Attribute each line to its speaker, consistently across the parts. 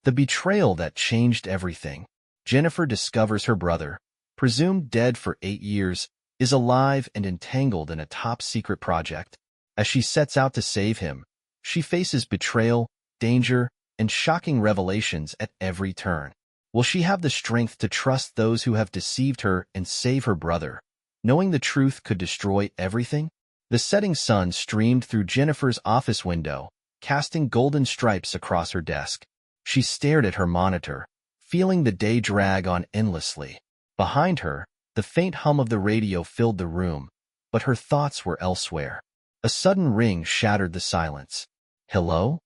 Speaker 1: The betrayal that changed everything. Jennifer discovers her brother, presumed dead for 8 years, is alive and entangled in a top-secret project. As she sets out to save him, she faces betrayal, danger, and shocking revelations at every turn. Will she have the strength to trust those who have deceived her and save her brother, knowing the truth could destroy everything? The setting sun streamed through Jennifer's office window, casting golden stripes across her desk. She stared at her monitor, feeling the day drag on endlessly. Behind her, the faint hum of the radio filled the room, but her thoughts were elsewhere. A sudden ring shattered the silence. "Hello?"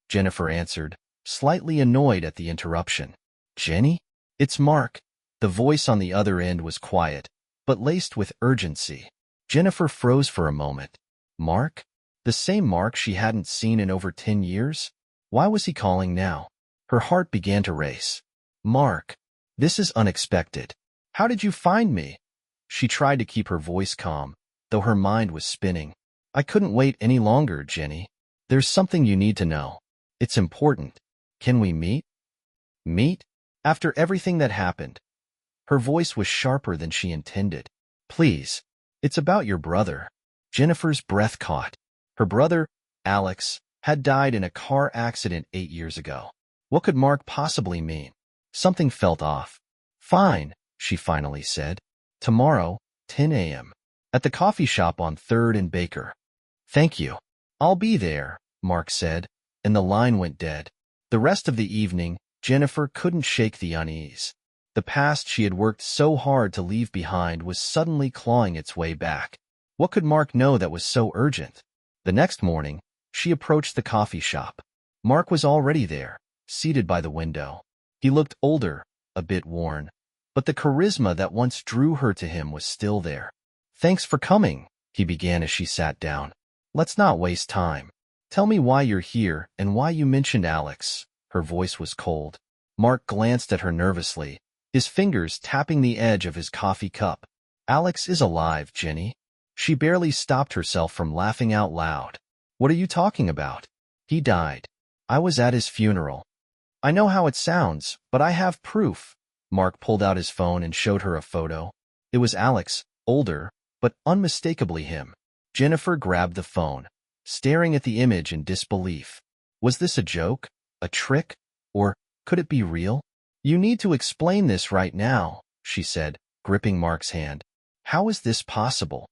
Speaker 1: Jennifer answered, slightly annoyed at the interruption. "Jenny? It's Mark." The voice on the other end was quiet, but laced with urgency. Jennifer froze for a moment. Mark? The same Mark she hadn't seen in over 10 years? Why was he calling now? Her heart began to race. "Mark, this is unexpected. How did you find me?" She tried to keep her voice calm, though her mind was spinning. "I couldn't wait any longer, Jenny. There's something you need to know. It's important. Can we meet?" "Meet? After everything that happened?" Her voice was sharper than she intended. "Please, it's about your brother." Jennifer's breath caught. Her brother, Alex, had died in a car accident 8 years ago. What could Mark possibly mean? Something felt off. "Fine," she finally said. "Tomorrow, 10 a.m. at the coffee shop on 3rd and Baker." "Thank you. I'll be there," Mark said, and the line went dead. The rest of the evening, Jennifer couldn't shake the unease. The past she had worked so hard to leave behind was suddenly clawing its way back. What could Mark know that was so urgent? The next morning, she approached the coffee shop. Mark was already there, seated by the window. He looked older, a bit worn, but the charisma that once drew her to him was still there. "Thanks for coming," he began as she sat down. "Let's not waste time. Tell me why you're here and why you mentioned Alex." Her voice was cold. Mark glanced at her nervously, his fingers tapping the edge of his coffee cup. "Alex is alive, Jenny." She barely stopped herself from laughing out loud. "What are you talking about?" "He died. I was at his funeral." "I know how it sounds, but I have proof." Mark pulled out his phone and showed her a photo. It was Alex, older, but unmistakably him. Jennifer grabbed the phone, staring at the image in disbelief. Was this a joke? A trick? Or could it be real? "You need to explain this right now," she said, gripping Mark's hand. "How is this possible?"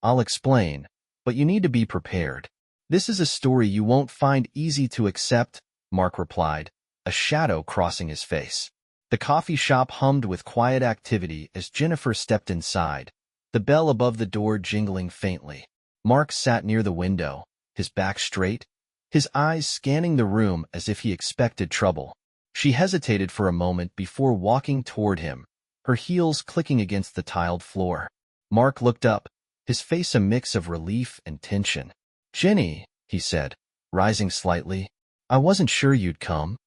Speaker 1: "I'll explain, but you need to be prepared. This is a story you won't find easy to accept," Mark replied, a shadow crossing his face. The coffee shop hummed with quiet activity as Jennifer stepped inside, the bell above the door jingling faintly. Mark sat near the window, his back straight, his eyes scanning the room as if he expected trouble. She hesitated for a moment before walking toward him, her heels clicking against the tiled floor. Mark looked up, his face a mix of relief and tension. "Jenny," he said, rising slightly, "I wasn't sure you'd come."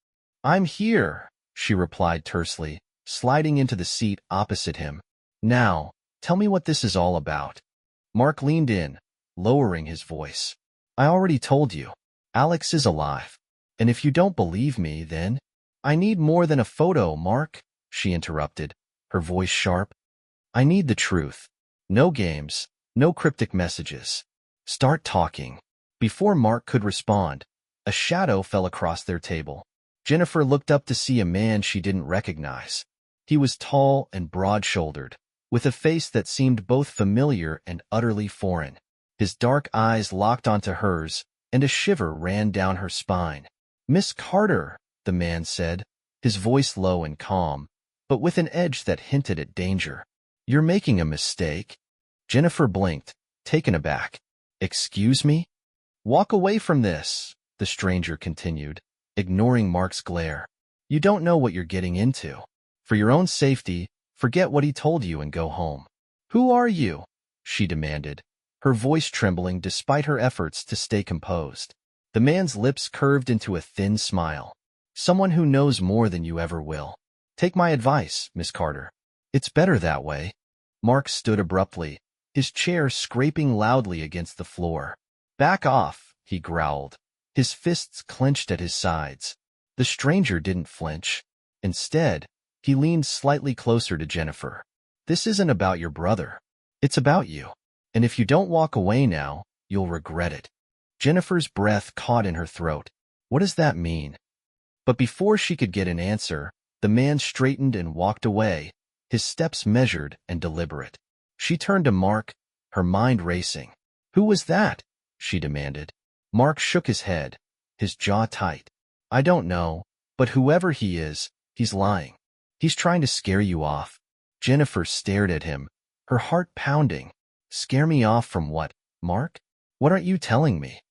Speaker 1: "I'm here," she replied tersely, sliding into the seat opposite him. "Now, tell me what this is all about." Mark leaned in, lowering his voice. "I already told you. Alex is alive. And if you don't believe me, then—" "I need more than a photo, Mark," she interrupted, her voice sharp. "I need the truth. No games, no cryptic messages. Start talking." Before Mark could respond, a shadow fell across their table. Jennifer looked up to see a man she didn't recognize. He was tall and broad-shouldered, with a face that seemed both familiar and utterly foreign. His dark eyes locked onto hers, and a shiver ran down her spine. "Miss Carter," the man said, his voice low and calm, but with an edge that hinted at danger. "You're making a mistake." Jennifer blinked, taken aback. "Excuse me?" "Walk away from this," the stranger continued, ignoring Mark's glare. "You don't know what you're getting into. For your own safety, forget what he told you and go home." "Who are you?" she demanded, her voice trembling despite her efforts to stay composed. The man's lips curved into a thin smile. "Someone who knows more than you ever will. Take my advice, Miss Carter. It's better that way." Mark stood abruptly, his chair scraping loudly against the floor. "Back off," he growled, his fists clenched at his sides. The stranger didn't flinch. Instead, he leaned slightly closer to Jennifer. This isn't about your brother. It's about you. And if you don't walk away now, you'll regret it. Jennifer's breath caught in her throat. What does that mean? But before she could get an answer, the man straightened and walked away, his steps measured and deliberate. She turned to Mark, her mind racing. Who was that? She demanded. Mark shook his head, his jaw tight. I don't know, but whoever he is, he's lying. He's trying to scare you off. Jennifer stared at him, her heart pounding. Scare me off from what, Mark? What aren't you telling me?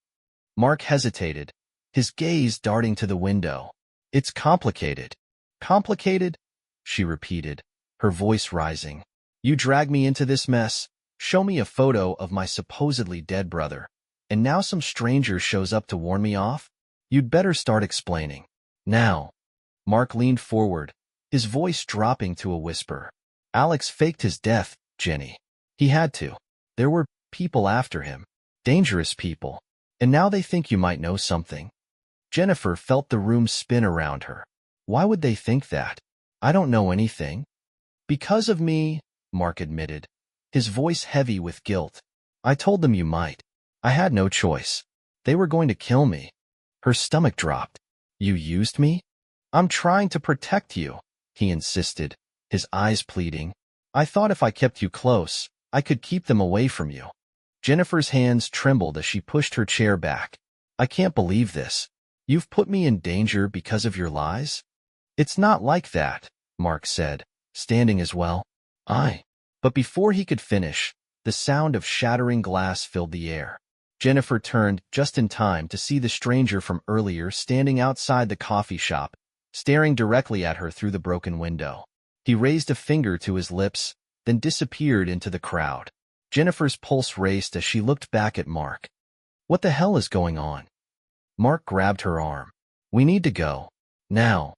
Speaker 1: Mark hesitated, his gaze darting to the window. It's complicated. Complicated? She repeated, her voice rising. You drag me into this mess, show me a photo of my supposedly dead brother, and now some stranger shows up to warn me off? You'd better start explaining. Now. Mark leaned forward, his voice dropping to a whisper. Alex faked his death, Jenny. He had to. There were people after him. Dangerous people. And now they think you might know something. Jennifer felt the room spin around her. Why would they think that? I don't know anything. Because of me, Mark admitted, his voice heavy with guilt. I told them you might. I had no choice. They were going to kill me. Her stomach dropped. You used me? I'm trying to protect you, he insisted, his eyes pleading. I thought if I kept you close, I could keep them away from you. Jennifer's hands trembled as she pushed her chair back. I can't believe this. You've put me in danger because of your lies? It's not like that, Mark said, standing as well. But before he could finish, the sound of shattering glass filled the air. Jennifer turned just in time to see the stranger from earlier standing outside the coffee shop, staring directly at her through the broken window. He raised a finger to his lips, then disappeared into the crowd. Jennifer's pulse raced as she looked back at Mark. What the hell is going on? Mark grabbed her arm. We need to go. Now.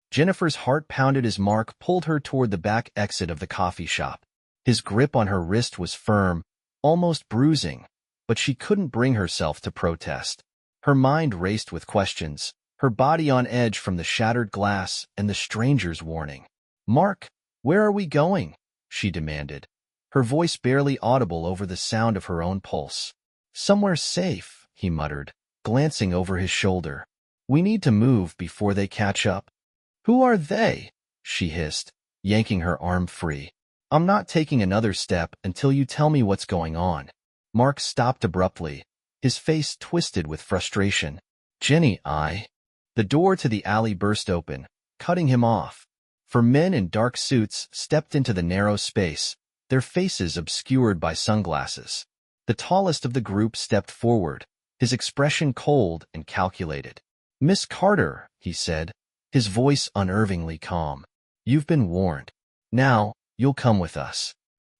Speaker 1: Jennifer's heart pounded as Mark pulled her toward the back exit of the coffee shop. His grip on her wrist was firm, almost bruising, but she couldn't bring herself to protest. Her mind raced with questions, her body on edge from the shattered glass and the stranger's warning. Mark, where are we going? She demanded, her voice barely audible over the sound of her own pulse. Somewhere safe, he muttered, glancing over his shoulder. We need to move before they catch up. Who are they? She hissed, yanking her arm free. I'm not taking another step until you tell me what's going on. Mark stopped abruptly, his face twisted with frustration. Jenny, The door to the alley burst open, cutting him off. Four men in dark suits stepped into the narrow space, their faces obscured by sunglasses. The tallest of the group stepped forward, his expression cold and calculated. Miss Carter, he said, his voice unnervingly calm. You've been warned. Now, you'll come with us.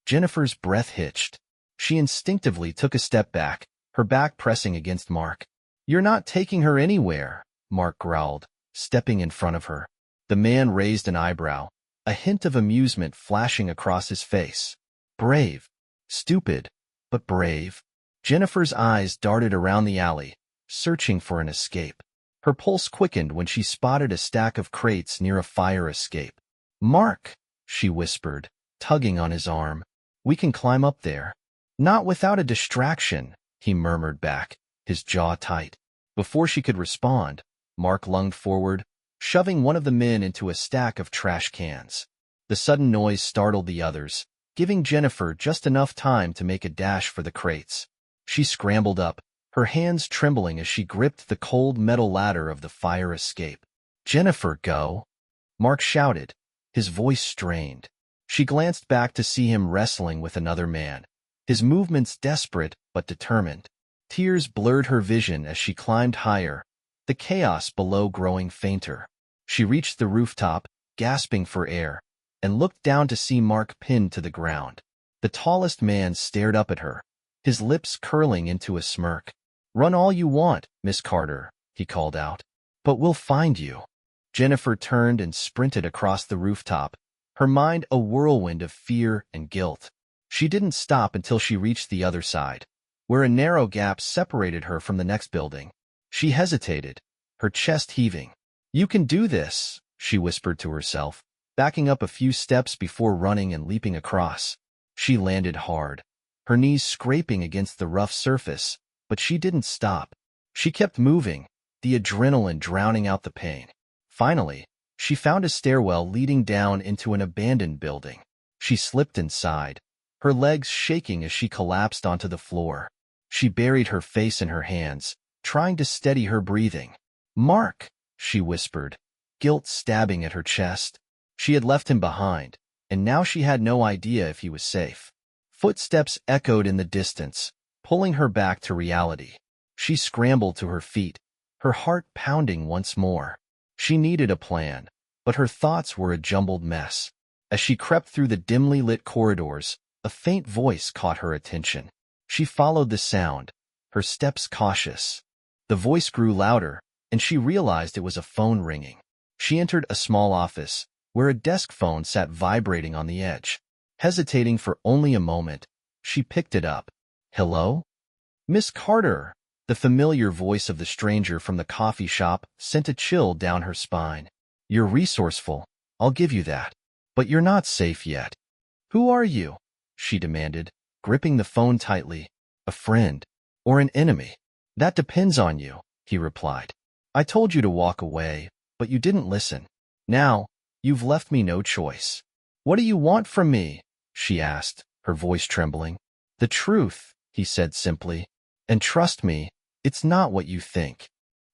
Speaker 1: Jennifer's breath hitched. She instinctively took a step back, her back pressing against Mark. You're not taking her anywhere, Mark growled, stepping in front of her. The man raised an eyebrow, a hint of amusement flashing across his face. Brave. Stupid, but brave. Jennifer's eyes darted around the alley, searching for an escape. Her pulse quickened when she spotted a stack of crates near a fire escape. Mark, she whispered, tugging on his arm. We can climb up there. Not without a distraction, he murmured back, his jaw tight. Before she could respond, Mark lunged forward, shoving one of the men into a stack of trash cans. The sudden noise startled the others, giving Jennifer just enough time to make a dash for the crates. She scrambled up, her hands trembling as she gripped the cold metal ladder of the fire escape. Jennifer, go! Mark shouted, his voice strained. She glanced back to see him wrestling with another man, his movements desperate but determined. Tears blurred her vision as she climbed higher, the chaos below growing fainter. She reached the rooftop, gasping for air, and looked down to see Mark pinned to the ground. The tallest man stared up at her, his lips curling into a smirk. Run all you want, Miss Carter, he called out. But we'll find you. Jennifer turned and sprinted across the rooftop, her mind a whirlwind of fear and guilt. She didn't stop until she reached the other side, where a narrow gap separated her from the next building. She hesitated, her chest heaving. You can do this, she whispered to herself, backing up a few steps before running and leaping across. She landed hard, her knees scraping against the rough surface, but she didn't stop. She kept moving, the adrenaline drowning out the pain. Finally, she found a stairwell leading down into an abandoned building. She slipped inside, her legs shaking as she collapsed onto the floor. She buried her face in her hands, trying to steady her breathing. "Mark," she whispered, guilt stabbing at her chest. She had left him behind, and now she had no idea if he was safe. Footsteps echoed in the distance, pulling her back to reality. She scrambled to her feet, her heart pounding once more. She needed a plan, but her thoughts were a jumbled mess. As she crept through the dimly lit corridors, a faint voice caught her attention. She followed the sound, her steps cautious. The voice grew louder, and she realized it was a phone ringing. She entered a small office, where a desk phone sat vibrating on the edge. Hesitating for only a moment, she picked it up. "Hello? Miss Carter." The familiar voice of the stranger from the coffee shop sent a chill down her spine. "You're resourceful, I'll give you that. But you're not safe yet." "Who are you?" she demanded, gripping the phone tightly. "A friend, or an enemy?" "That depends on you," he replied. "I told you to walk away, but you didn't listen. Now, you've left me no choice." "What do you want from me?" she asked, her voice trembling. "The truth," he said simply. "And trust me, it's not what you think."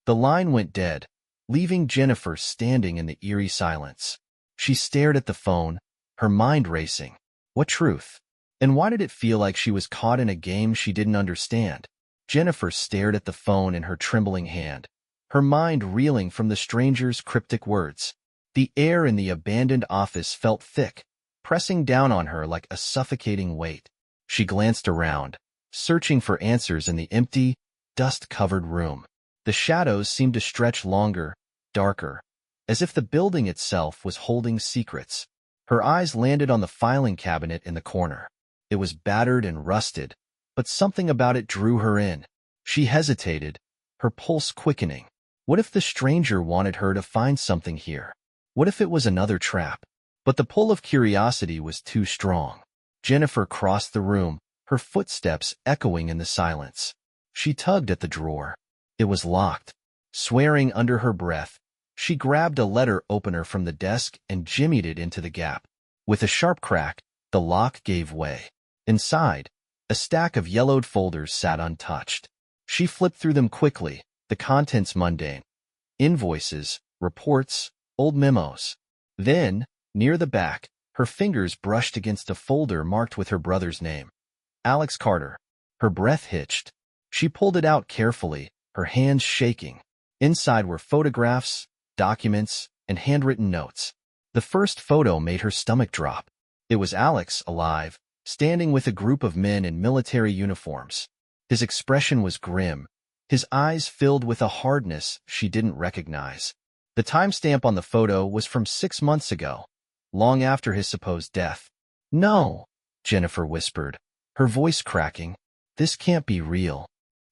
Speaker 1: The line went dead, leaving Jennifer standing in the eerie silence. She stared at the phone, her mind racing. What truth? And why did it feel like she was caught in a game she didn't understand? Jennifer stared at the phone in her trembling hand, her mind reeling from the stranger's cryptic words. The air in the abandoned office felt thick, pressing down on her like a suffocating weight. She glanced around, searching for answers in the empty, dust-covered room. The shadows seemed to stretch longer, darker, as if the building itself was holding secrets. Her eyes landed on the filing cabinet in the corner. It was battered and rusted, but something about it drew her in. She hesitated, her pulse quickening. What if the stranger wanted her to find something here? What if it was another trap? But the pull of curiosity was too strong. Jennifer crossed the room, her footsteps echoing in the silence. She tugged at the drawer. It was locked. Swearing under her breath, she grabbed a letter opener from the desk and jimmied it into the gap. With a sharp crack, the lock gave way. Inside, a stack of yellowed folders sat untouched. She flipped through them quickly, the contents mundane. Invoices, reports, old memos. Then, near the back, her fingers brushed against a folder marked with her brother's name. Alex Carter. Her breath hitched. She pulled it out carefully, her hands shaking. Inside were photographs, documents, and handwritten notes. The first photo made her stomach drop. It was Alex, alive, standing with a group of men in military uniforms. His expression was grim, his eyes filled with a hardness she didn't recognize. The timestamp on the photo was from 6 months ago, long after his supposed death. "No," Jennifer whispered, her voice cracking. "This can't be real."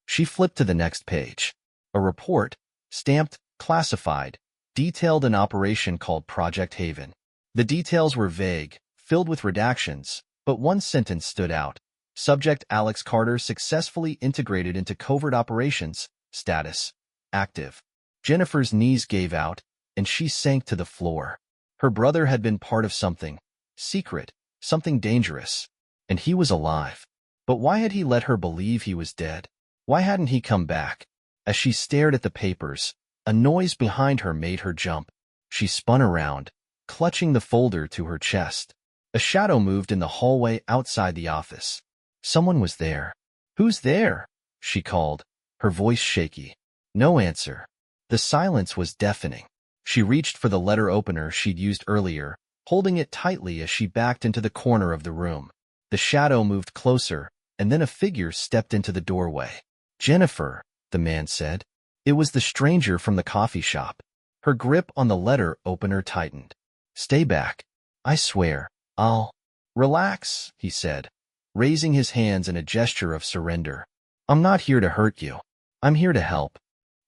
Speaker 1: She flipped to the next page. A report, stamped, classified, detailed an operation called Project Haven. The details were vague, filled with redactions, but one sentence stood out. Subject Alex Carter successfully integrated into covert operations. Status: active. Jennifer's knees gave out, and she sank to the floor. Her brother had been part of something secret, something dangerous, and he was alive. But why had he let her believe he was dead? Why hadn't he come back? As she stared at the papers, a noise behind her made her jump. She spun around, clutching the folder to her chest. A shadow moved in the hallway outside the office. Someone was there. "Who's there?" she called, her voice shaky. No answer. The silence was deafening. She reached for the letter opener she'd used earlier, holding it tightly as she backed into the corner of the room. The shadow moved closer, and then a figure stepped into the doorway. "Jennifer," the man said. It was the stranger from the coffee shop. Her grip on the letter opener tightened. "Stay back. I swear, I'll—" "Relax," he said, raising his hands in a gesture of surrender. "I'm not here to hurt you. I'm here to help."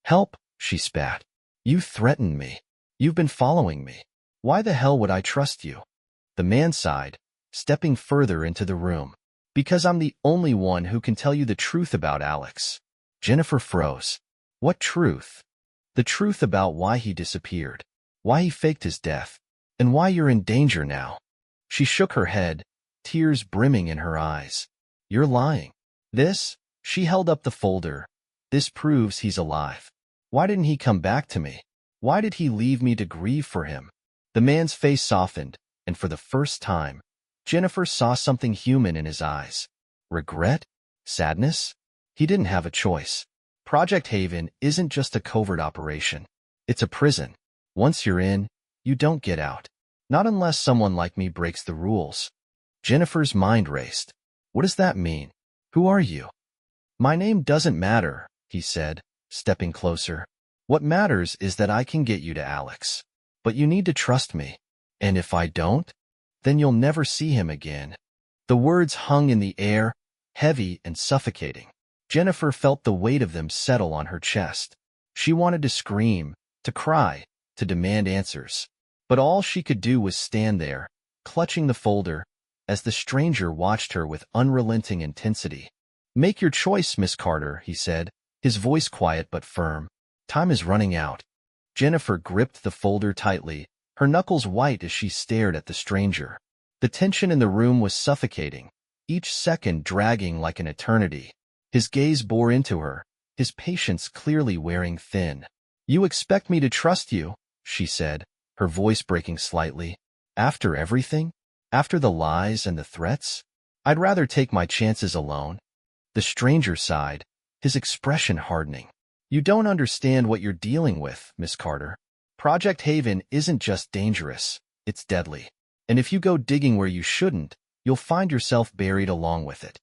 Speaker 1: "Help?" she spat. "You threatened me." You've been following me. Why the hell would I trust you? The man sighed, stepping further into the room. Because I'm the only one who can tell you the truth about Alex. Jennifer froze. What truth? The truth about why he disappeared, why he faked his death, and why you're in danger now. She shook her head, tears brimming in her eyes. You're lying. This? She held up the folder. This proves he's alive. Why didn't he come back to me? Why did he leave me to grieve for him? The man's face softened, and for the first time, Jennifer saw something human in his eyes. Regret? Sadness? He didn't have a choice. Project Haven isn't just a covert operation. It's a prison. Once you're in, you don't get out. Not unless someone like me breaks the rules. Jennifer's mind raced. What does that mean? Who are you? My name doesn't matter, he said, stepping closer. What matters is that I can get you to Alex. But you need to trust me. And if I don't, then you'll never see him again. The words hung in the air, heavy and suffocating. Jennifer felt the weight of them settle on her chest. She wanted to scream, to cry, to demand answers. But all she could do was stand there, clutching the folder, as the stranger watched her with unrelenting intensity. Make your choice, Miss Carter, he said, his voice quiet but firm. Time is running out. Jennifer gripped the folder tightly, her knuckles white as she stared at the stranger. The tension in the room was suffocating, each second dragging like an eternity. His gaze bore into her, his patience clearly wearing thin. You expect me to trust you, she said, her voice breaking slightly. After everything? After the lies and the threats? I'd rather take my chances alone. The stranger sighed, his expression hardening. You don't understand what you're dealing with, Miss Carter. Project Haven isn't just dangerous, it's deadly. And if you go digging where you shouldn't, you'll find yourself buried along with it.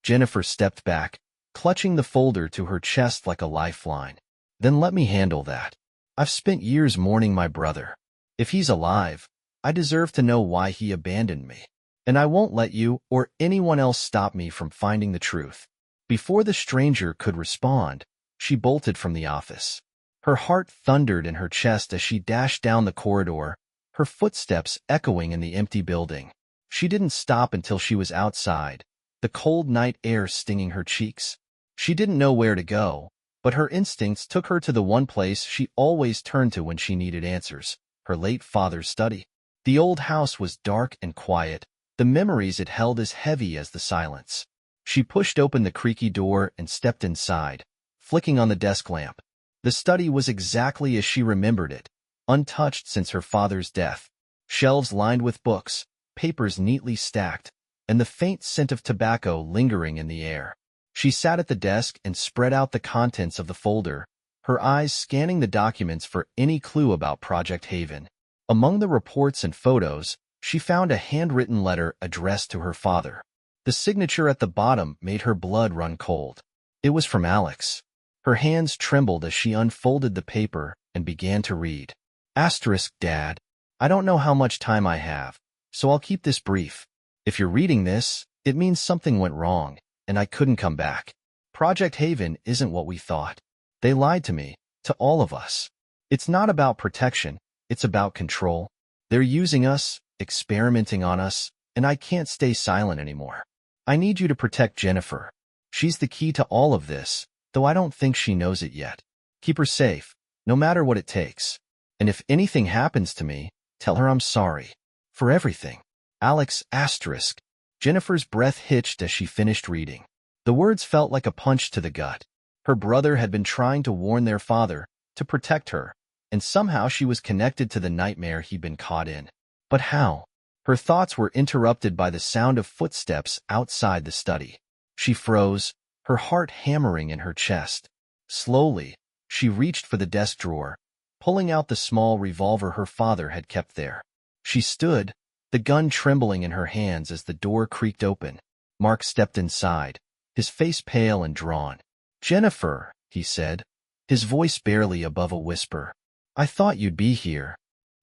Speaker 1: Jennifer stepped back, clutching the folder to her chest like a lifeline. Then let me handle that. I've spent years mourning my brother. If he's alive, I deserve to know why he abandoned me. And I won't let you or anyone else stop me from finding the truth. Before the stranger could respond, she bolted from the office. Her heart thundered in her chest as she dashed down the corridor, her footsteps echoing in the empty building. She didn't stop until she was outside, the cold night air stinging her cheeks. She didn't know where to go, but her instincts took her to the one place she always turned to when she needed answers, her late father's study. The old house was dark and quiet, the memories it held as heavy as the silence. She pushed open the creaky door and stepped inside, flicking on the desk lamp. The study was exactly as she remembered it, untouched since her father's death. Shelves lined with books, papers neatly stacked, and the faint scent of tobacco lingering in the air. She sat at the desk and spread out the contents of the folder, her eyes scanning the documents for any clue about Project Haven. Among the reports and photos, she found a handwritten letter addressed to her father. The signature at the bottom made her blood run cold. It was from Alex. Her hands trembled as she unfolded the paper and began to read. Asterisk, Dad. I don't know how much time I have, so I'll keep this brief. If you're reading this, it means something went wrong, and I couldn't come back. Project Haven isn't what we thought. They lied to me, to all of us. It's not about protection, it's about control. They're using us, experimenting on us, and I can't stay silent anymore. I need you to protect Jennifer. She's the key to all of this, though I don't think she knows it yet. Keep her safe, no matter what it takes. And if anything happens to me, tell her I'm sorry. For everything. Alex asterisk. Jennifer's breath hitched as she finished reading. The words felt like a punch to the gut. Her brother had been trying to warn their father, to protect her, and somehow she was connected to the nightmare he'd been caught in. But how? Her thoughts were interrupted by the sound of footsteps outside the study. She froze, her heart hammering in her chest. Slowly, she reached for the desk drawer, pulling out the small revolver her father had kept there. She stood, the gun trembling in her hands as the door creaked open. Mark stepped inside, his face pale and drawn. Jennifer, he said, his voice barely above a whisper. I thought you'd be here.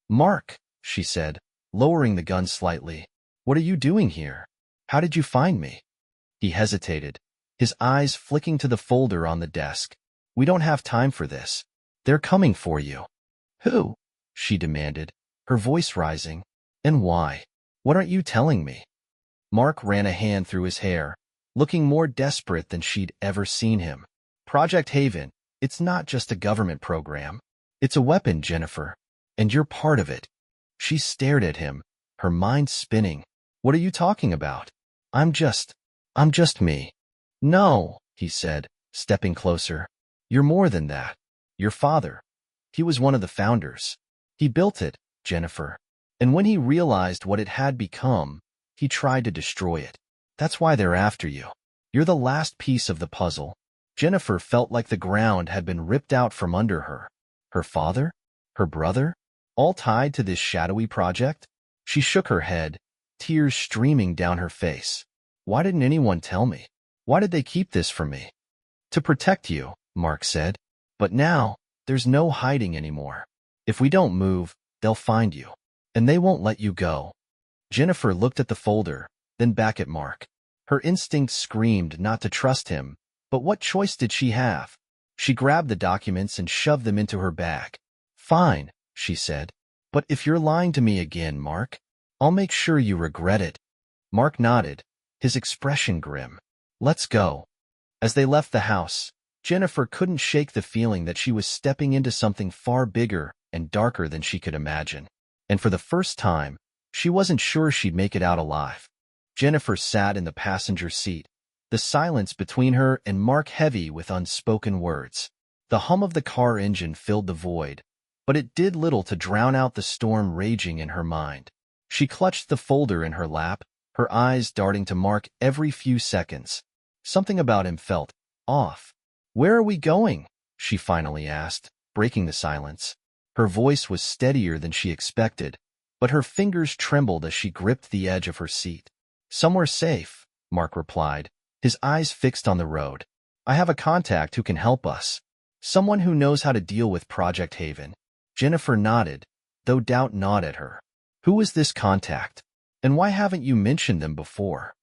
Speaker 1: Mark, she said, lowering the gun slightly. What are you doing here? How did you find me? He hesitated, his eyes flicking to the folder on the desk. We don't have time for this. They're coming for you. Who? she demanded, her voice rising. And why? What aren't you telling me? Mark ran a hand through his hair, looking more desperate than she'd ever seen him. Project Haven, it's not just a government program. It's a weapon, Jennifer. And you're part of it. She stared at him, her mind spinning. What are you talking about? I'm just me. No, he said, stepping closer. You're more than that. Your father. He was one of the founders. He built it, Jennifer. And when he realized what it had become, he tried to destroy it. That's why they're after you. You're the last piece of the puzzle. Jennifer felt like the ground had been ripped out from under her. Her father? Her brother? All tied to this shadowy project? She shook her head, tears streaming down her face. Why didn't anyone tell me? Why did they keep this from me? To protect you, Mark said. But now, there's no hiding anymore. If we don't move, they'll find you. And they won't let you go. Jennifer looked at the folder, then back at Mark. Her instinct screamed not to trust him, but what choice did she have? She grabbed the documents and shoved them into her bag. Fine, she said. But if you're lying to me again, Mark, I'll make sure you regret it. Mark nodded, his expression grim. Let's go. As they left the house, Jennifer couldn't shake the feeling that she was stepping into something far bigger and darker than she could imagine. And for the first time, she wasn't sure she'd make it out alive. Jennifer sat in the passenger seat, the silence between her and Mark heavy with unspoken words. The hum of the car engine filled the void, but it did little to drown out the storm raging in her mind. She clutched the folder in her lap, her eyes darting to Mark every few seconds. Something about him felt off. Where are we going? She finally asked, breaking the silence. Her voice was steadier than she expected, but her fingers trembled as she gripped the edge of her seat. Somewhere safe, Mark replied, his eyes fixed on the road. I have a contact who can help us. Someone who knows how to deal with Project Haven. Jennifer nodded, though doubt gnawed at her. Who is this contact? And why haven't you mentioned them before?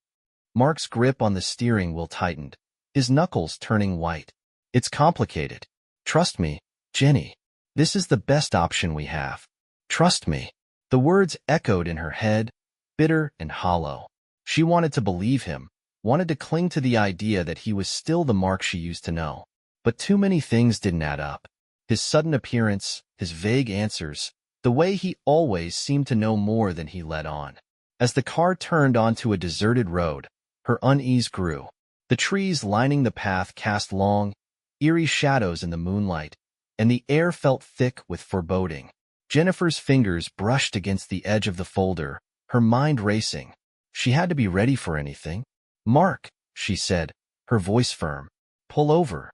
Speaker 1: Mark's grip on the steering wheel tightened, his knuckles turning white. It's complicated. Trust me, Jenny. This is the best option we have. Trust me. The words echoed in her head, bitter and hollow. She wanted to believe him, wanted to cling to the idea that he was still the Mark she used to know. But too many things didn't add up. His sudden appearance, his vague answers, the way he always seemed to know more than he let on. As the car turned onto a deserted road, her unease grew. The trees lining the path cast long, eerie shadows in the moonlight, and the air felt thick with foreboding. Jennifer's fingers brushed against the edge of the folder, her mind racing. She had to be ready for anything. Mark, she said, her voice firm. Pull over.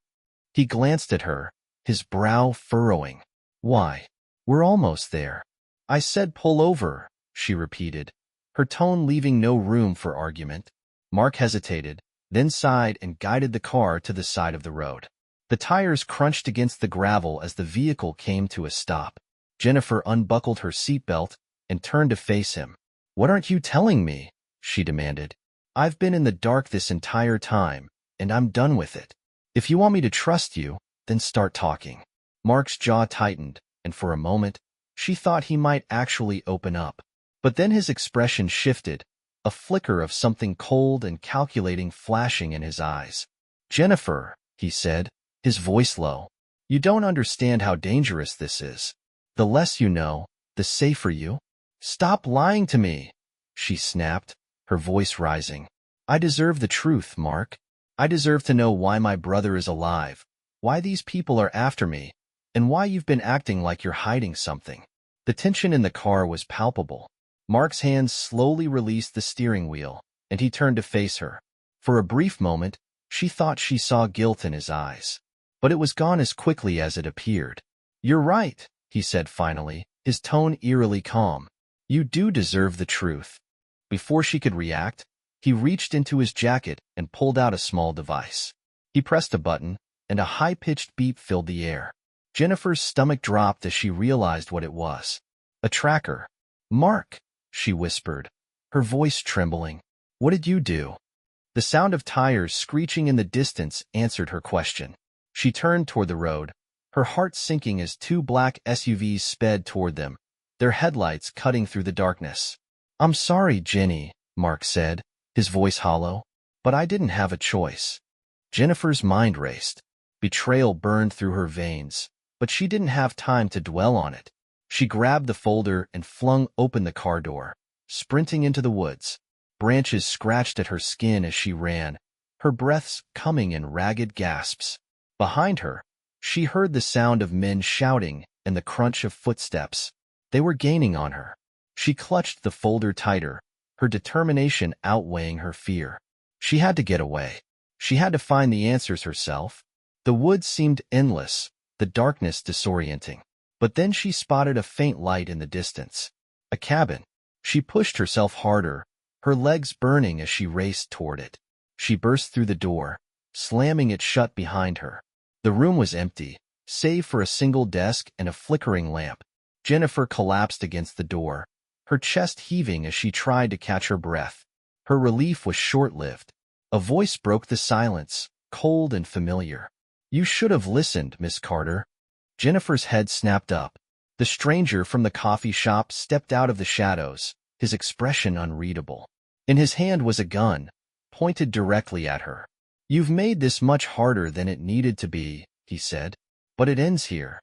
Speaker 1: He glanced at her, his brow furrowing. Why? We're almost there. I said pull over, she repeated, her tone leaving no room for argument. Mark hesitated, then sighed and guided the car to the side of the road. The tires crunched against the gravel as the vehicle came to a stop. Jennifer unbuckled her seatbelt and turned to face him. What aren't you telling me? She demanded. I've been in the dark this entire time, and I'm done with it. If you want me to trust you, then start talking. Mark's jaw tightened, and for a moment, she thought he might actually open up. But then his expression shifted, a flicker of something cold and calculating flashing in his eyes. Jennifer, he said, his voice low. You don't understand how dangerous this is. The less you know, the safer you. Stop lying to me, she snapped, her voice rising. I deserve the truth, Mark. I deserve to know why my brother is alive, why these people are after me, and why you've been acting like you're hiding something. The tension in the car was palpable. Mark's hands slowly released the steering wheel, and he turned to face her. For a brief moment, she thought she saw guilt in his eyes. But it was gone as quickly as it appeared. You're right, he said finally, his tone eerily calm. You do deserve the truth. Before she could react, he reached into his jacket and pulled out a small device. He pressed a button, and a high-pitched beep filled the air. Jennifer's stomach dropped as she realized what it was. A tracker. Mark, she whispered, her voice trembling. What did you do? The sound of tires screeching in the distance answered her question. She turned toward the road, her heart sinking as two black SUVs sped toward them, their headlights cutting through the darkness. "I'm sorry, Jenny," Mark said, his voice hollow, "but I didn't have a choice." Jennifer's mind raced. Betrayal burned through her veins, but she didn't have time to dwell on it. She grabbed the folder and flung open the car door, sprinting into the woods. Branches scratched at her skin as she ran, her breaths coming in ragged gasps. Behind her, she heard the sound of men shouting and the crunch of footsteps. They were gaining on her. She clutched the folder tighter, her determination outweighing her fear. She had to get away. She had to find the answers herself. The woods seemed endless, the darkness disorienting. But then she spotted a faint light in the distance. A cabin. She pushed herself harder, her legs burning as she raced toward it. She burst through the door, slamming it shut behind her. The room was empty, save for a single desk and a flickering lamp. Jennifer collapsed against the door, her chest heaving as she tried to catch her breath. Her relief was short-lived. A voice broke the silence, cold and familiar. "You should have listened, Miss Carter." Jennifer's head snapped up. The stranger from the coffee shop stepped out of the shadows, his expression unreadable. In his hand was a gun, pointed directly at her. "You've made this much harder than it needed to be," he said. "But it ends here."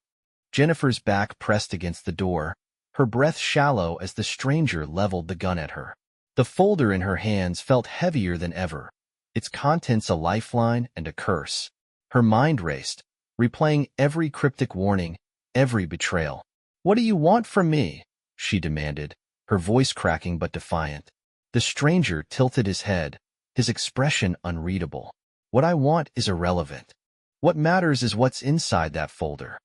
Speaker 1: Jennifer's back pressed against the door, her breath shallow as the stranger leveled the gun at her. The folder in her hands felt heavier than ever, its contents a lifeline and a curse. Her mind raced, replaying every cryptic warning, every betrayal. "What do you want from me?" she demanded, her voice cracking but defiant. The stranger tilted his head, his expression unreadable. "What I want is irrelevant. What matters is what's inside that folder."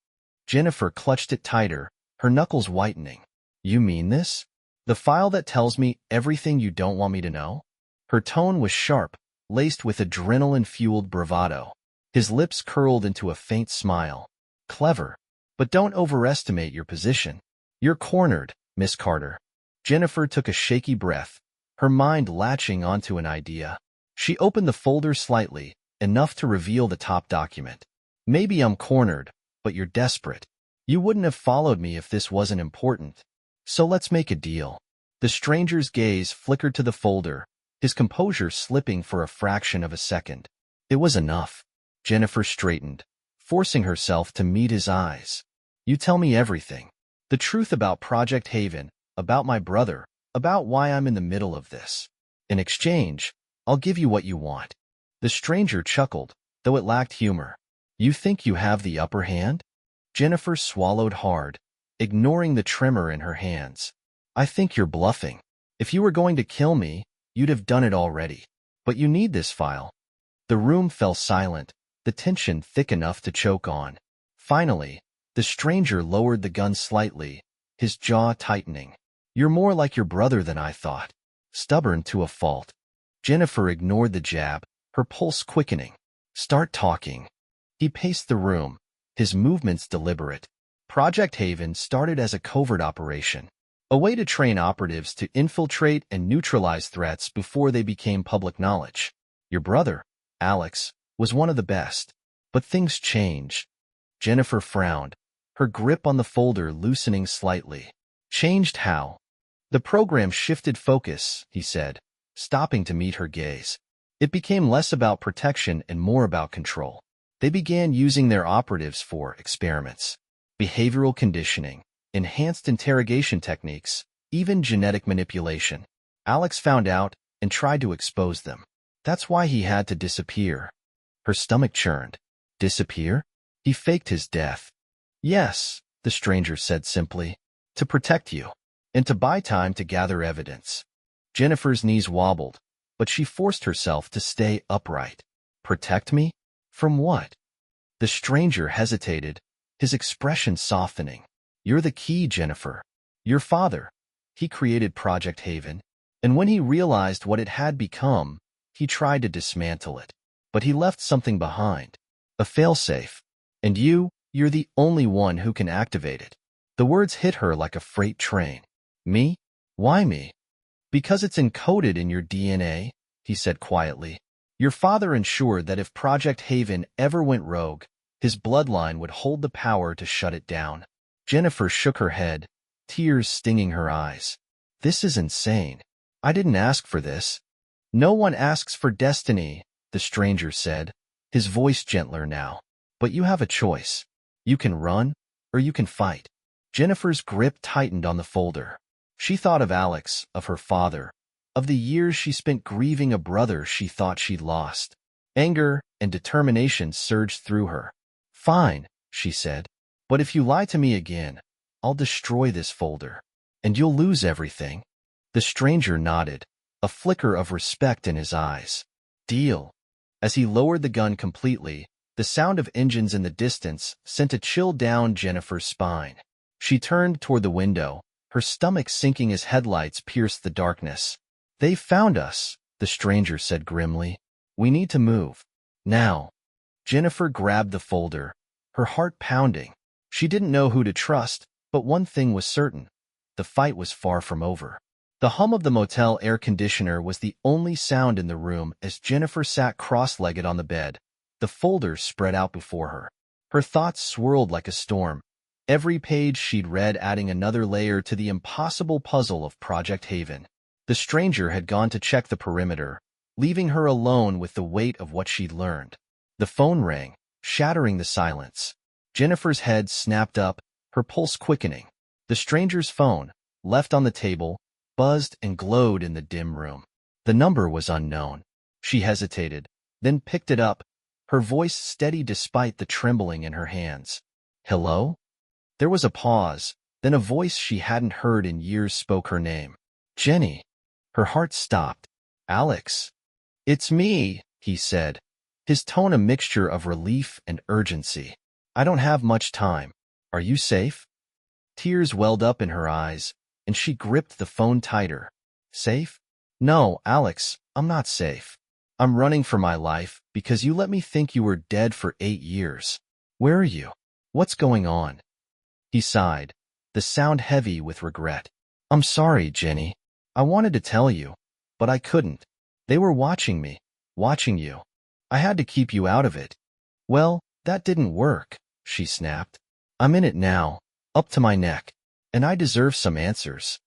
Speaker 1: Jennifer clutched it tighter, her knuckles whitening. "You mean this? The file that tells me everything you don't want me to know?" Her tone was sharp, laced with adrenaline-fueled bravado. His lips curled into a faint smile. "Clever. But don't overestimate your position. You're cornered, Miss Carter." Jennifer took a shaky breath, her mind latching onto an idea. She opened the folder slightly, enough to reveal the top document. "Maybe I'm cornered, but you're desperate. You wouldn't have followed me if this wasn't important. So let's make a deal." The stranger's gaze flickered to the folder, his composure slipping for a fraction of a second. It was enough. Jennifer straightened, forcing herself to meet his eyes. "You tell me everything. The truth about Project Haven, about my brother, about why I'm in the middle of this. In exchange, I'll give you what you want." The stranger chuckled, though it lacked humor. "You think you have the upper hand?" Jennifer swallowed hard, ignoring the tremor in her hands. "I think you're bluffing. If you were going to kill me, you'd have done it already. But you need this file." The room fell silent, the tension thick enough to choke on. Finally, the stranger lowered the gun slightly, his jaw tightening. "You're more like your brother than I thought. Stubborn to a fault." Jennifer ignored the jab, her pulse quickening. "Start talking." He paced the room, his movements deliberate. Project Haven started as a covert operation, a way to train operatives to infiltrate and neutralize threats before they became public knowledge. Your brother, Alex, was one of the best. But things changed. Jennifer frowned, her grip on the folder loosening slightly. "Changed how?" "The program shifted focus," he said, stopping to meet her gaze. "It became less about protection and more about control. They began using their operatives for experiments, behavioral conditioning, enhanced interrogation techniques, even genetic manipulation. Alex found out and tried to expose them. That's why he had to disappear." Her stomach churned. "Disappear?" "He faked his death." "Yes," the stranger said simply, "to protect you, and to buy time to gather evidence." Jennifer's knees wobbled, but she forced herself to stay upright. "Protect me? From what?" The stranger hesitated, his expression softening. "You're the key, Jennifer. Your father. He created Project Haven, and when he realized what it had become, he tried to dismantle it. But he left something behind, a failsafe. And you're the only one who can activate it." The words hit her like a freight train. "Me? Why me?" "Because it's encoded in your DNA," he said quietly. "Your father ensured that if Project Haven ever went rogue, His bloodline would hold the power to shut it down. Jennifer shook her head, tears stinging her eyes. This is insane. I didn't ask for this. No one asks for destiny, the stranger said, his voice gentler now. But you have a choice. You can run, or you can fight. Jennifer's grip tightened on the folder. She thought of Alex, of her father, of the years she spent grieving a brother she thought she'd lost. Anger and determination surged through her. Fine, she said. But if you lie to me again, I'll destroy this folder. And you'll lose everything. The stranger nodded, a flicker of respect in his eyes. Deal. As he lowered the gun completely, the sound of engines in the distance sent a chill down Jennifer's spine. She turned toward the window, her stomach sinking as headlights pierced the darkness. They've found us, the stranger said grimly. We need to move. Now. Jennifer grabbed the folder, her heart pounding. She didn't know who to trust, but one thing was certain. The fight was far from over. The hum of the motel air conditioner was the only sound in the room as Jennifer sat cross-legged on the bed, the folder spread out before her. Her thoughts swirled like a storm, every page she'd read adding another layer to the impossible puzzle of Project Haven. The stranger had gone to check the perimeter, leaving her alone with the weight of what she'd learned. The phone rang, shattering the silence. Jennifer's head snapped up, her pulse quickening. The stranger's phone, left on the table, buzzed and glowed in the dim room. The number was unknown. She hesitated, then picked it up, her voice steady despite the trembling in her hands. Hello? There was a pause, then a voice she hadn't heard in years spoke her name. Jenny. Her heart stopped. Alex. It's me, he said, his tone a mixture of relief and urgency. I don't have much time. Are you safe? Tears welled up in her eyes, and she gripped the phone tighter. Safe? No, Alex, I'm not safe. I'm running for my life because you let me think you were dead for 8 years. Where are you? What's going on? He sighed, the sound heavy with regret. I'm sorry, Jenny. I wanted to tell you, but I couldn't. They were watching me, watching you. I had to keep you out of it. Well, that didn't work, she snapped. I'm in it now, up to my neck, and I deserve some answers.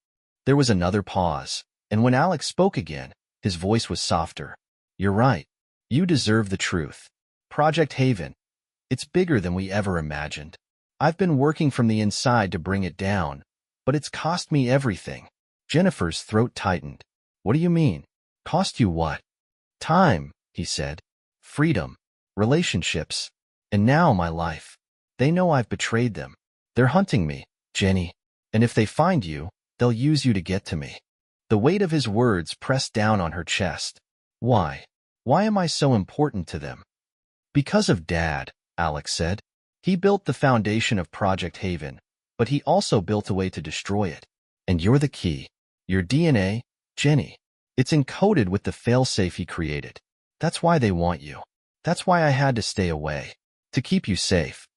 Speaker 1: There was another pause, and when Alex spoke again, his voice was softer. You're right. You deserve the truth. Project Haven. It's bigger than we ever imagined. I've been working from the inside to bring it down, but it's cost me everything. Jennifer's throat tightened. What do you mean? Cost you what? Time, he said. Freedom. Relationships. And now my life. They know I've betrayed them. They're hunting me, Jenny. And if they find you, they'll use you to get to me. The weight of his words pressed down on her chest. Why? Why am I so important to them? Because of Dad, Alex said. He built the foundation of Project Haven, but he also built a way to destroy it. And you're the key. Your DNA, Jenny. It's encoded with the failsafe he created. That's why they want you. That's why I had to stay away. To keep you safe.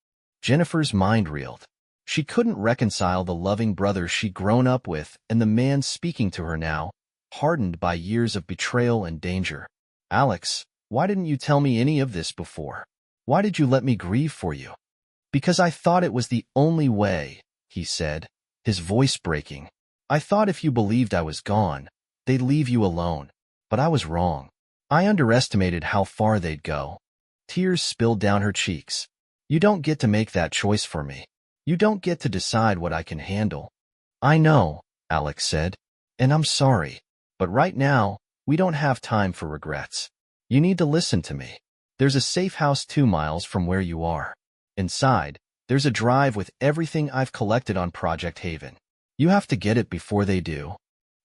Speaker 1: Jennifer's mind reeled. She couldn't reconcile the loving brother she'd grown up with and the man speaking to her now, hardened by years of betrayal and danger. Alex, why didn't you tell me any of this before? Why did you let me grieve for you? Because I thought it was the only way, he said, his voice breaking. I thought if you believed I was gone, they'd leave you alone. But I was wrong. I underestimated how far they'd go. Tears spilled down her cheeks. You don't get to make that choice for me. You don't get to decide what I can handle. I know, Alex said, and I'm sorry. But right now, we don't have time for regrets. You need to listen to me. There's a safe house 2 miles from where you are. Inside, there's a drive with everything I've collected on Project Haven. You have to get it before they do.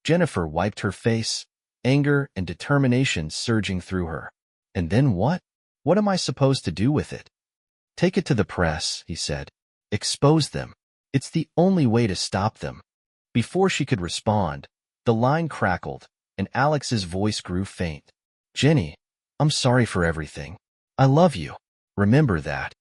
Speaker 1: Jennifer wiped her face, anger and determination surging through her. And then what? What am I supposed to do with it? Take it to the press, he said. Expose them. It's the only way to stop them. Before she could respond, the line crackled, and Alex's voice grew faint. Jenny, I'm sorry for everything. I love you. Remember that.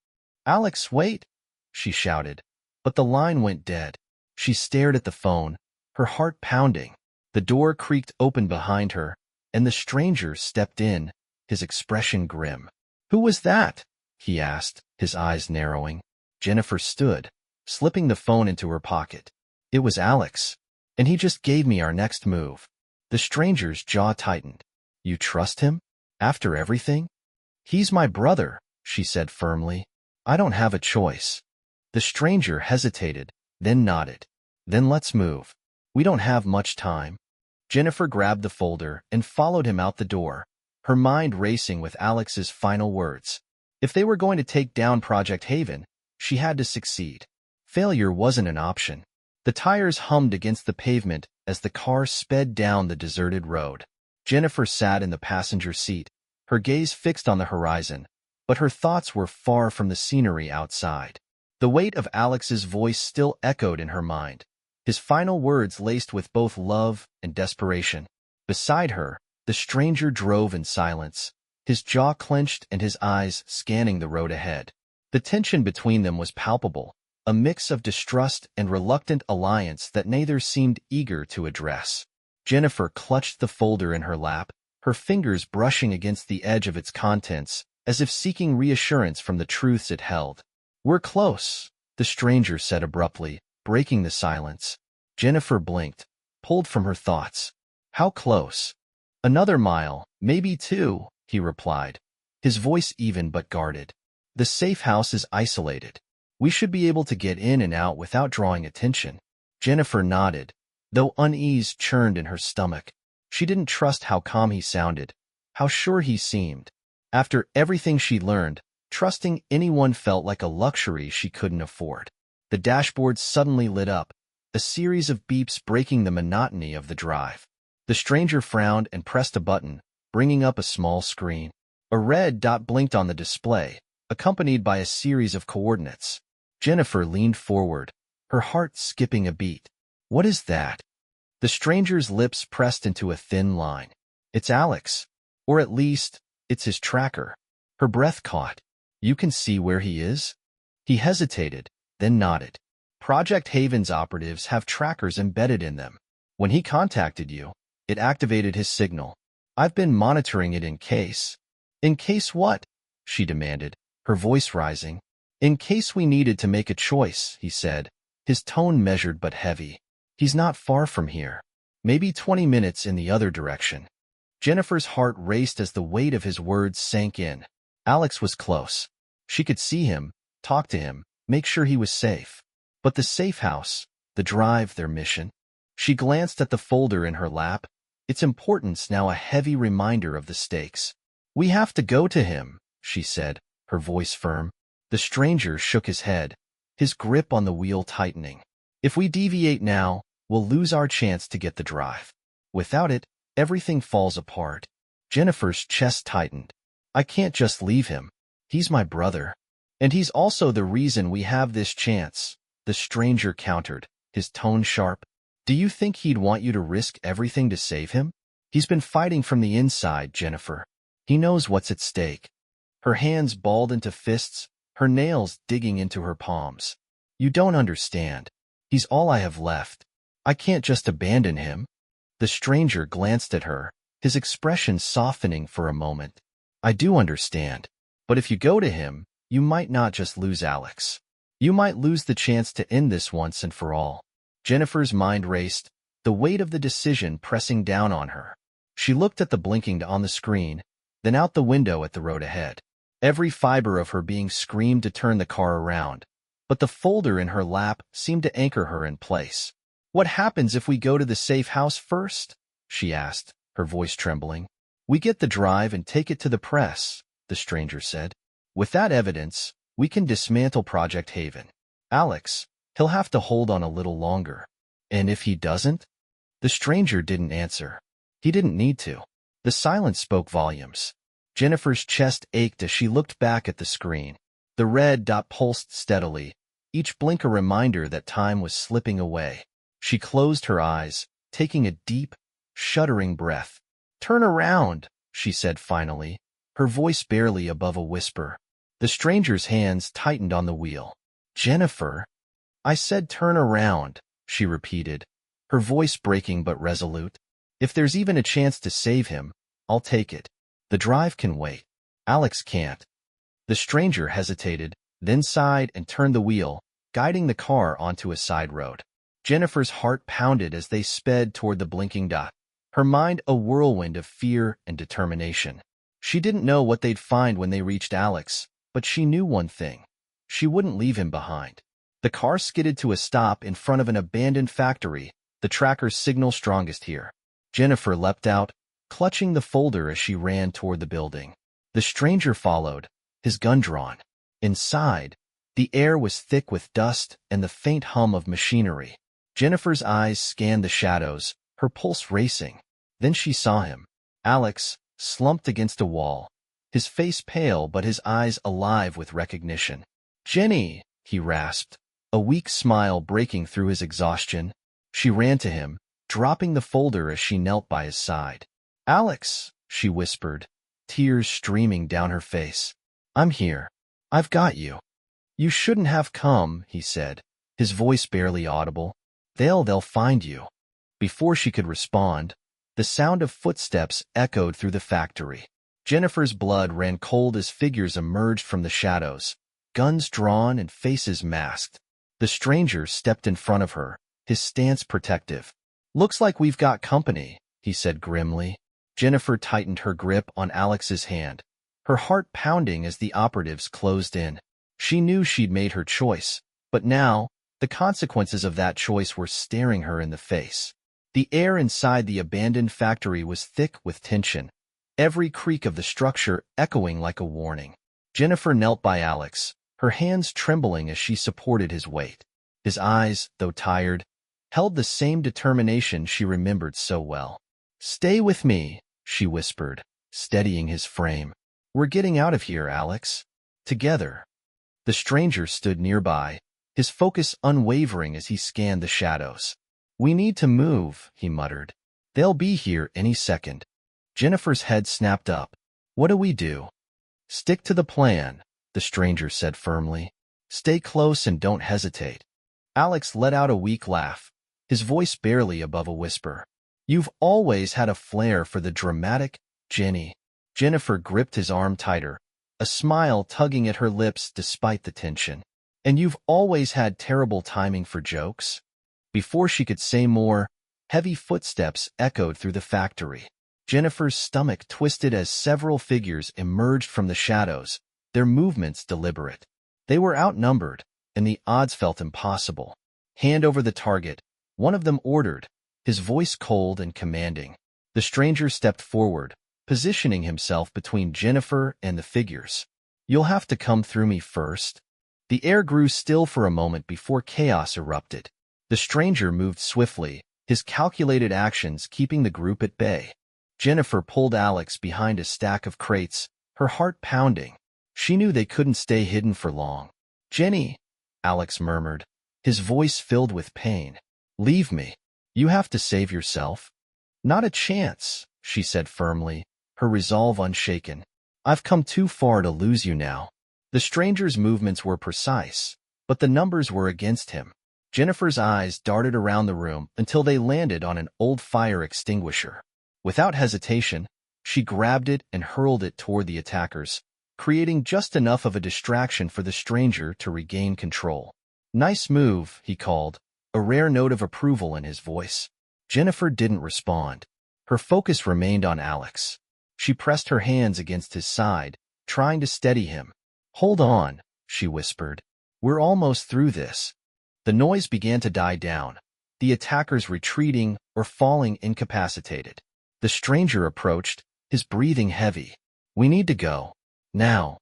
Speaker 1: Alex, wait, she shouted, but the line went dead. She stared at the phone, her heart pounding. The door creaked open behind her, and the stranger stepped in, his expression grim. Who was that? he asked, his eyes narrowing. Jennifer stood, slipping the phone into her pocket. It was Alex, and he just gave me our next move. The stranger's jaw tightened. You trust him? After everything? He's my brother, she said firmly. I don't have a choice. The stranger hesitated, then nodded. Then let's move. We don't have much time. Jennifer grabbed the folder and followed him out the door, her mind racing with Alex's final words. If they were going to take down Project Haven, she had to succeed. Failure wasn't an option. The tires hummed against the pavement as the car sped down the deserted road. Jennifer sat in the passenger seat, her gaze fixed on the horizon, but her thoughts were far from the scenery outside. The weight of Alex's voice still echoed in her mind, his final words laced with both love and desperation. Beside her, the stranger drove in silence, his jaw clenched and his eyes scanning the road ahead. The tension between them was palpable, a mix of distrust and reluctant alliance that neither seemed eager to address. Jennifer clutched the folder in her lap, her fingers brushing against the edge of its contents, as if seeking reassurance from the truths it held. We're close, the stranger said abruptly, breaking the silence. Jennifer blinked, pulled from her thoughts. How close? Another mile, maybe two, he replied, his voice even but guarded. The safe house is isolated. We should be able to get in and out without drawing attention. Jennifer nodded, though unease churned in her stomach. She didn't trust how calm he sounded, how sure he seemed. After everything she learned, trusting anyone felt like a luxury she couldn't afford. The dashboard suddenly lit up, a series of beeps breaking the monotony of the drive. The stranger frowned and pressed a button, bringing up a small screen. A red dot blinked on the display, accompanied by a series of coordinates. Jennifer leaned forward, her heart skipping a beat. What is that? The stranger's lips pressed into a thin line. It's Alex. Or at least, it's his tracker. Her breath caught. You can see where he is? He hesitated, then nodded. Project Haven's operatives have trackers embedded in them. When he contacted you, it activated his signal. I've been monitoring it in case. In case what? She demanded, her voice rising. In case we needed to make a choice, he said, his tone measured but heavy. He's not far from here. Maybe 20 minutes in the other direction. Jennifer's heart raced as the weight of his words sank in. Alex was close. She could see him, talk to him, make sure he was safe. But the safe house, the drive, their mission. She glanced at the folder in her lap, its importance now a heavy reminder of the stakes. We have to go to him, she said, her voice firm. The stranger shook his head, his grip on the wheel tightening. If we deviate now, we'll lose our chance to get the drive. Without it, everything falls apart. Jennifer's chest tightened. I can't just leave him. He's my brother. And he's also the reason we have this chance, the stranger countered, his tone sharp. Do you think he'd want you to risk everything to save him? He's been fighting from the inside, Jennifer. He knows what's at stake. Her hands balled into fists, her nails digging into her palms. You don't understand. He's all I have left. I can't just abandon him. The stranger glanced at her, his expression softening for a moment. I do understand. But if you go to him, you might not just lose Alex. You might lose the chance to end this once and for all. Jennifer's mind raced, the weight of the decision pressing down on her. She looked at the blinking on the screen, then out the window at the road ahead. Every fiber of her being screamed to turn the car around, but the folder in her lap seemed to anchor her in place. What happens if we go to the safe house first? She asked, her voice trembling. We get the drive and take it to the press, the stranger said. With that evidence, we can dismantle Project Haven. Alex, he'll have to hold on a little longer. And if he doesn't? The stranger didn't answer. He didn't need to. The silence spoke volumes. Jennifer's chest ached as she looked back at the screen. The red dot pulsed steadily, each blink a reminder that time was slipping away. She closed her eyes, taking a deep, shuddering breath. Turn around, she said finally, her voice barely above a whisper. The stranger's hands tightened on the wheel. Jennifer, I said turn around, she repeated, her voice breaking but resolute. If there's even a chance to save him, I'll take it. The drive can wait. Alex can't. The stranger hesitated, then sighed and turned the wheel, guiding the car onto a side road. Jennifer's heart pounded as they sped toward the blinking dot, her mind a whirlwind of fear and determination. She didn't know what they'd find when they reached Alex, but she knew one thing. She wouldn't leave him behind. The car skidded to a stop in front of an abandoned factory, the tracker's signal strongest here. Jennifer leapt out, clutching the folder as she ran toward the building. The stranger followed, his gun drawn. Inside, the air was thick with dust and the faint hum of machinery. Jennifer's eyes scanned the shadows, her pulse racing. Then she saw him. Alex, slumped against a wall, his face pale but his eyes alive with recognition. "Jenny," he rasped, a weak smile breaking through his exhaustion. She ran to him, dropping the folder as she knelt by his side. "Alex," she whispered, tears streaming down her face. "I'm here. I've got you." "You shouldn't have come," he said, his voice barely audible. They'll find you." Before she could respond, the sound of footsteps echoed through the factory. Jennifer's blood ran cold as figures emerged from the shadows, guns drawn and faces masked. The stranger stepped in front of her, his stance protective. "Looks like we've got company," he said grimly. Jennifer tightened her grip on Alex's hand, her heart pounding as the operatives closed in. She knew she'd made her choice, but now, the consequences of that choice were staring her in the face. The air inside the abandoned factory was thick with tension, every creak of the structure echoing like a warning. Jennifer knelt by Alex, her hands trembling as she supported his weight. His eyes, though tired, held the same determination she remembered so well. "Stay with me," she whispered, steadying his frame. "We're getting out of here, Alex. Together." The stranger stood nearby, his focus unwavering as he scanned the shadows. "We need to move," he muttered. "They'll be here any second." Jennifer's head snapped up. "What do we do?" "Stick to the plan," the stranger said firmly. "Stay close and don't hesitate." Alex let out a weak laugh, his voice barely above a whisper. "You've always had a flair for the dramatic, Jenny." Jennifer gripped his arm tighter, a smile tugging at her lips despite the tension. "And you've always had terrible timing for jokes?" Before she could say more, heavy footsteps echoed through the factory. Jennifer's stomach twisted as several figures emerged from the shadows, their movements deliberate. They were outnumbered, and the odds felt impossible. "Hand over the target," one of them ordered, his voice cold and commanding. The stranger stepped forward, positioning himself between Jennifer and the figures. "You'll have to come through me first." The air grew still for a moment before chaos erupted. The stranger moved swiftly, his calculated actions keeping the group at bay. Jennifer pulled Alex behind a stack of crates, her heart pounding. She knew they couldn't stay hidden for long. "Jenny," Alex murmured, his voice filled with pain. "Leave me. You have to save yourself." "Not a chance," she said firmly, her resolve unshaken. "I've come too far to lose you now." The stranger's movements were precise, but the numbers were against him. Jennifer's eyes darted around the room until they landed on an old fire extinguisher. Without hesitation, she grabbed it and hurled it toward the attackers, creating just enough of a distraction for the stranger to regain control. "Nice move," he called, a rare note of approval in his voice. Jennifer didn't respond. Her focus remained on Alex. She pressed her hands against his side, trying to steady him. "Hold on," she whispered. "We're almost through this." The noise began to die down, the attackers retreating or falling incapacitated. The stranger approached, his breathing heavy. "We need to go. Now."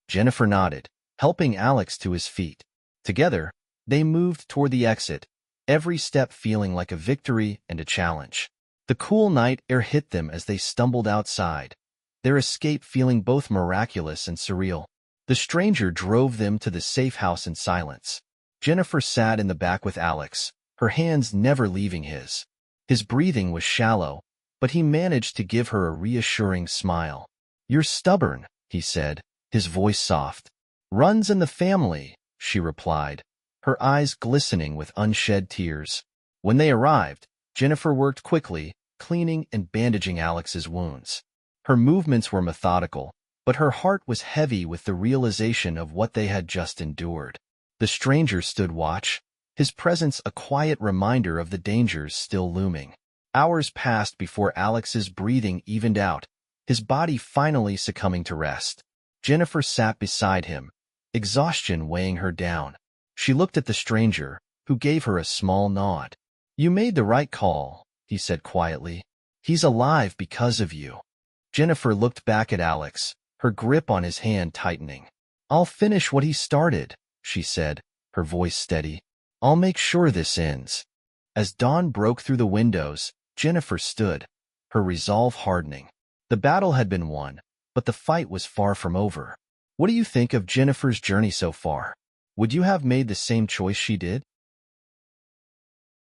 Speaker 1: Jennifer nodded, helping Alex to his feet. Together, they moved toward the exit, every step feeling like a victory and a challenge. The cool night air hit them as they stumbled outside, their escape feeling both miraculous and surreal. The stranger drove them to the safe house in silence. Jennifer sat in the back with Alex, her hands never leaving his. His breathing was shallow, but he managed to give her a reassuring smile. "You're stubborn," he said, his voice soft. "Runs in the family," she replied, her eyes glistening with unshed tears. When they arrived, Jennifer worked quickly, cleaning and bandaging Alex's wounds. Her movements were methodical, but her heart was heavy with the realization of what they had just endured. The stranger stood watch, his presence a quiet reminder of the dangers still looming. Hours passed before Alex's breathing evened out, his body finally succumbing to rest. Jennifer sat beside him, exhaustion weighing her down. She looked at the stranger, who gave her a small nod. "You made the right call," he said quietly. "He's alive because of you." Jennifer looked back at Alex, her grip on his hand tightening. "I'll finish what he started," she said, her voice steady. "I'll make sure this ends." As dawn broke through the windows, Jennifer stood, her resolve hardening. The battle had been won, but the fight was far from over. What do you think of Jennifer's journey so far? Would you have made the same choice she did?